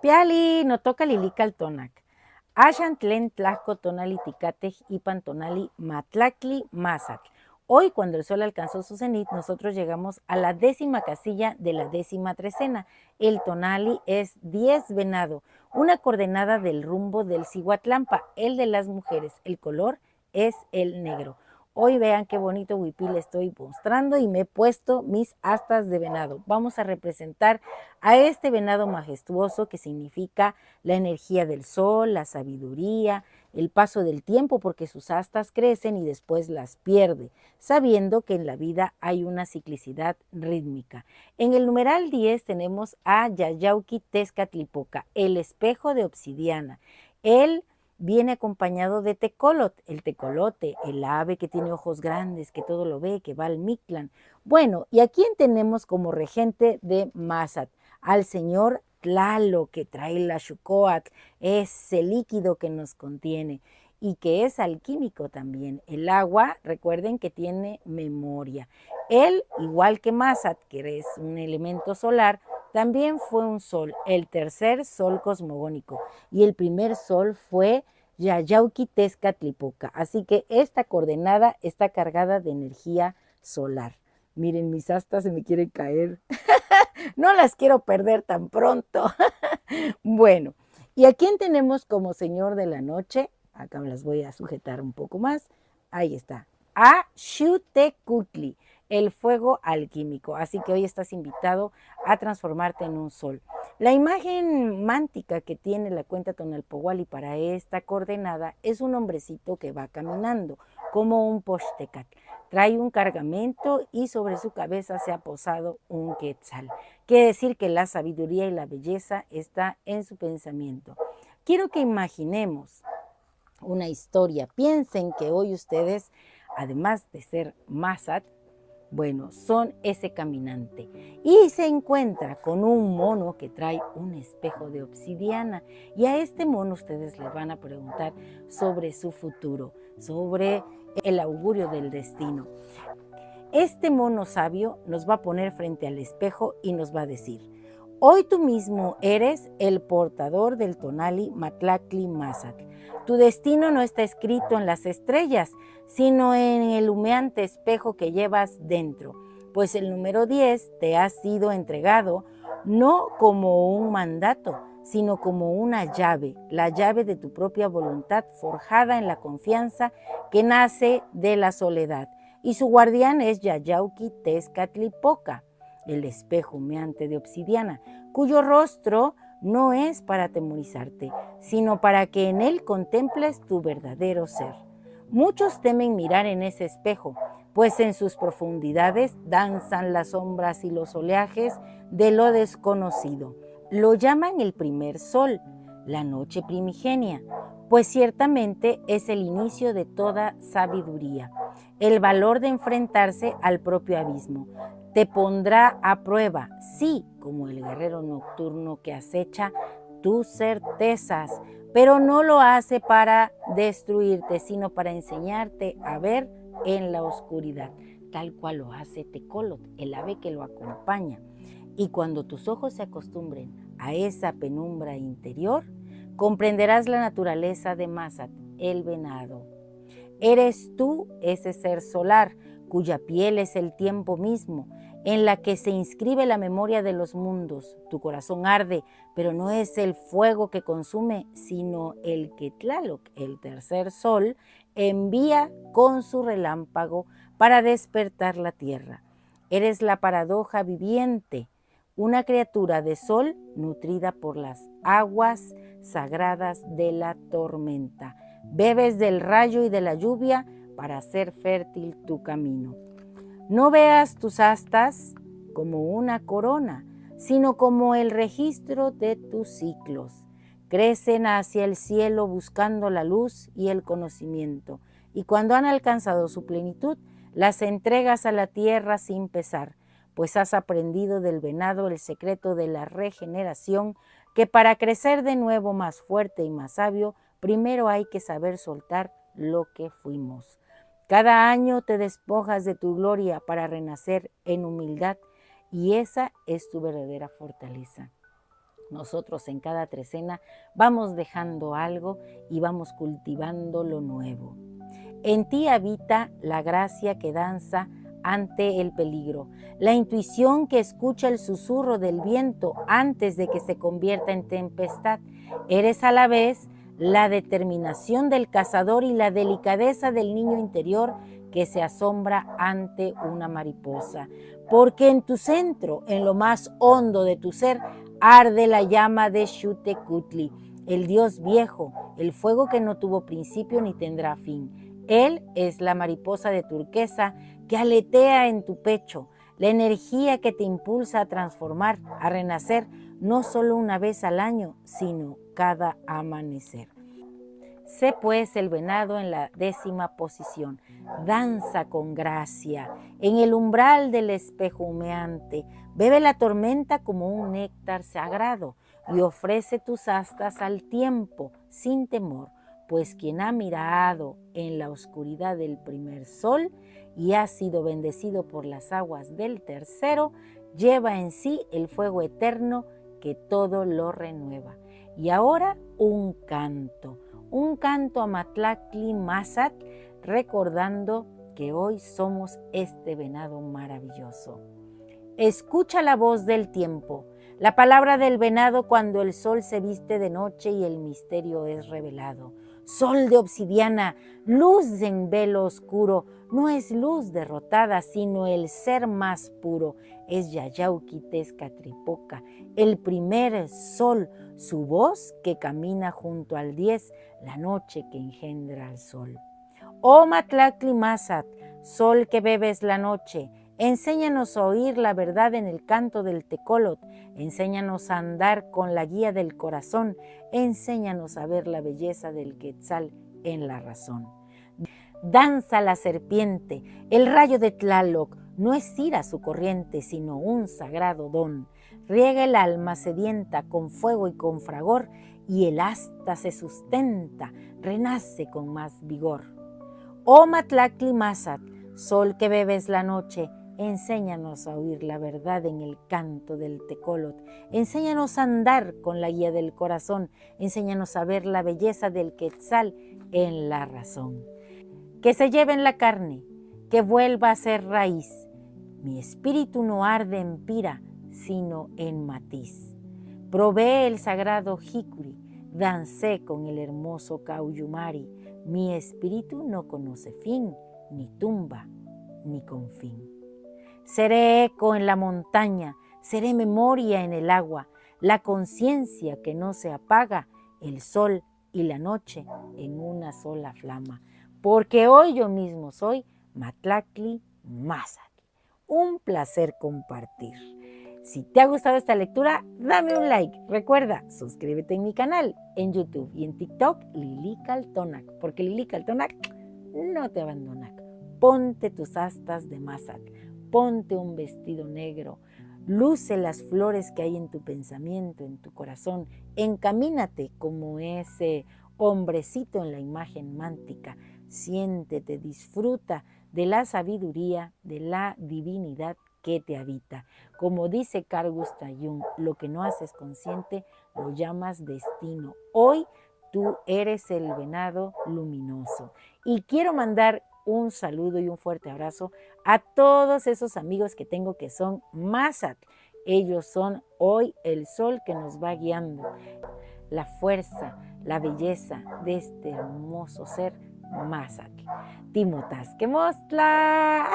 Piali, no toca lilical tonac. Ashan tlen tlaco tonali ticatej ipan tonali matlacli mazatl. Hoy, cuando el sol alcanzó su cenit, nosotros llegamos a la 10ª casilla de la 13ª. El tonali es 10 venado, una coordenada del rumbo del Cihuatlampa, el de las mujeres. El color es el negro. Hoy vean qué bonito huipil estoy mostrando y me he puesto mis astas de venado. Vamos a representar a este venado majestuoso que significa la energía del sol, la sabiduría, el paso del tiempo, porque sus astas crecen y después las pierde, sabiendo que en la vida hay una ciclicidad rítmica. En el numeral 10 tenemos a Yayauqui Tezcatlipoca, el espejo de obsidiana. Él viene acompañado de tecolot, el tecolote, el ave que tiene ojos grandes, que todo lo ve, que va al Mictlán. Bueno, ¿y a quién tenemos como regente de Mazat? Al señor Tlaloc, que trae la Xucoatl, ese líquido que nos contiene y que es alquímico también. El agua, recuerden que tiene memoria. Él, igual que Mazat, que es un elemento solar, también fue un sol, el tercer sol cosmogónico, y el primer sol fue Yayauqui Tezcatlipoca. Así que esta coordenada está cargada de energía solar. Miren, mis astas se me quieren caer. No las quiero perder tan pronto. Bueno, ¿y a quién tenemos como señor de la noche? Acá me las voy a sujetar un poco más. Ahí está. A Xiuhtecuhtli, el fuego alquímico. Así que hoy estás invitado a transformarte en un sol. La imagen mántica que tiene la cuenta Tonalpohualli para esta coordenada es un hombrecito que va caminando, como un poxtecat. Trae un cargamento y sobre su cabeza se ha posado un quetzal. Quiere decir que la sabiduría y la belleza está en su pensamiento. Quiero que imaginemos una historia. Piensen que hoy ustedes, además de ser Mazat, bueno, son ese caminante y se encuentra con un mono que trae un espejo de obsidiana, y a este mono ustedes le van a preguntar sobre su futuro, sobre el augurio del destino. Este mono sabio nos va a poner frente al espejo y nos va a decir: hoy tú mismo eres el portador del tonali matlacli mazatl. Tu destino no está escrito en las estrellas, sino en el humeante espejo que llevas dentro, pues el número 10 te ha sido entregado no como un mandato, sino como una llave, la llave de tu propia voluntad forjada en la confianza que nace de la soledad. Y su guardián es Yayauqui Tezcatlipoca, el espejo humeante de obsidiana, cuyo rostro no es para atemorizarte, sino para que en él contemples tu verdadero ser. Muchos temen mirar en ese espejo, pues en sus profundidades danzan las sombras y los oleajes de lo desconocido. Lo llaman el primer sol, la noche primigenia, pues ciertamente es el inicio de toda sabiduría, el valor de enfrentarse al propio abismo. Te pondrá a prueba, sí, como el guerrero nocturno que acecha tus certezas, pero no lo hace para destruirte, sino para enseñarte a ver en la oscuridad, tal cual lo hace Tecolot, el ave que lo acompaña. Y cuando tus ojos se acostumbren a esa penumbra interior, comprenderás la naturaleza de Mazat, el venado. Eres tú ese ser solar, cuya piel es el tiempo mismo, en la que se inscribe la memoria de los mundos. Tu corazón arde, pero no es el fuego que consume, sino el que Tlaloc, el tercer sol, envía con su relámpago para despertar la tierra. Eres la paradoja viviente, una criatura de sol nutrida por las aguas sagradas de la tormenta. Bebes del rayo y de la lluvia para hacer fértil tu camino. No veas tus astas como una corona, sino como el registro de tus ciclos. Crecen hacia el cielo buscando la luz y el conocimiento, y cuando han alcanzado su plenitud, las entregas a la tierra sin pesar, pues has aprendido del venado el secreto de la regeneración, que para crecer de nuevo más fuerte y más sabio, primero hay que saber soltar lo que fuimos. Cada año te despojas de tu gloria para renacer en humildad, y esa es tu verdadera fortaleza. Nosotros en cada trecena vamos dejando algo y vamos cultivando lo nuevo. En ti habita la gracia que danza ante el peligro, la intuición que escucha el susurro del viento antes de que se convierta en tempestad. Eres a la vez la determinación del cazador y la delicadeza del niño interior que se asombra ante una mariposa. Porque en tu centro, en lo más hondo de tu ser, arde la llama de Xiuhtecutli, el dios viejo, el fuego que no tuvo principio ni tendrá fin. Él es la mariposa de turquesa que aletea en tu pecho, la energía que te impulsa a transformar, a renacer, no solo una vez al año, sino cada amanecer. Sé pues el venado en la 10ª posición, danza con gracia, en el umbral del espejo humeante, bebe la tormenta como un néctar sagrado y ofrece tus astas al tiempo sin temor, pues quien ha mirado en la oscuridad del primer sol y ha sido bendecido por las aguas del tercero, lleva en sí el fuego eterno que todo lo renueva. Y ahora un canto a Matlactli Mázahtl, recordando que hoy somos este venado maravilloso. Escucha la voz del tiempo, la palabra del venado cuando el sol se viste de noche y el misterio es revelado. Sol de obsidiana, luz en velo oscuro, no es luz derrotada, sino el ser más puro. Es Yayauquitezcatripoca, el primer sol, su voz que camina junto al 10, la noche que engendra al sol. Oh Matlactli Mázahtl, sol que bebes la noche, enséñanos a oír la verdad en el canto del tecolot, enséñanos a andar con la guía del corazón, enséñanos a ver la belleza del quetzal en la razón. Danza la serpiente, el rayo de Tlaloc, no es ira su corriente, sino un sagrado don. Riega el alma sedienta con fuego y con fragor, y el asta se sustenta, renace con más vigor. Oh Matlactli Mázahtl, sol que bebes la noche, enséñanos a oír la verdad en el canto del tecolot, enséñanos a andar con la guía del corazón, enséñanos a ver la belleza del quetzal en la razón. Que se lleve en la carne, que vuelva a ser raíz. Mi espíritu no arde en pira, sino en matiz. Probé el sagrado jicuri, dancé con el hermoso cauyumari. Mi espíritu no conoce fin, ni tumba, ni confín. Seré eco en la montaña, seré memoria en el agua, la conciencia que no se apaga, el sol y la noche en una sola flama. Porque hoy yo mismo soy Matlactli Mázahtl. Un placer compartir. Si te ha gustado esta lectura, dame un like. Recuerda, suscríbete en mi canal, en YouTube y en TikTok, Lili Caltonac, porque Lili Caltonac no te abandona. Ponte tus astas de Mázahtl, ponte un vestido negro, luce las flores que hay en tu pensamiento, en tu corazón, encamínate como ese hombrecito en la imagen mántica. Siéntete, disfruta de la sabiduría, de la divinidad que te habita. Como dice Carl Gustav Jung, lo que no haces consciente lo llamas destino. Hoy tú eres el venado luminoso. Y quiero mandar un saludo y un fuerte abrazo a todos esos amigos que tengo que son Mázahtl. Ellos son hoy el sol que nos va guiando, la fuerza, la belleza de este hermoso ser Mázahtl. Timotasquemostla.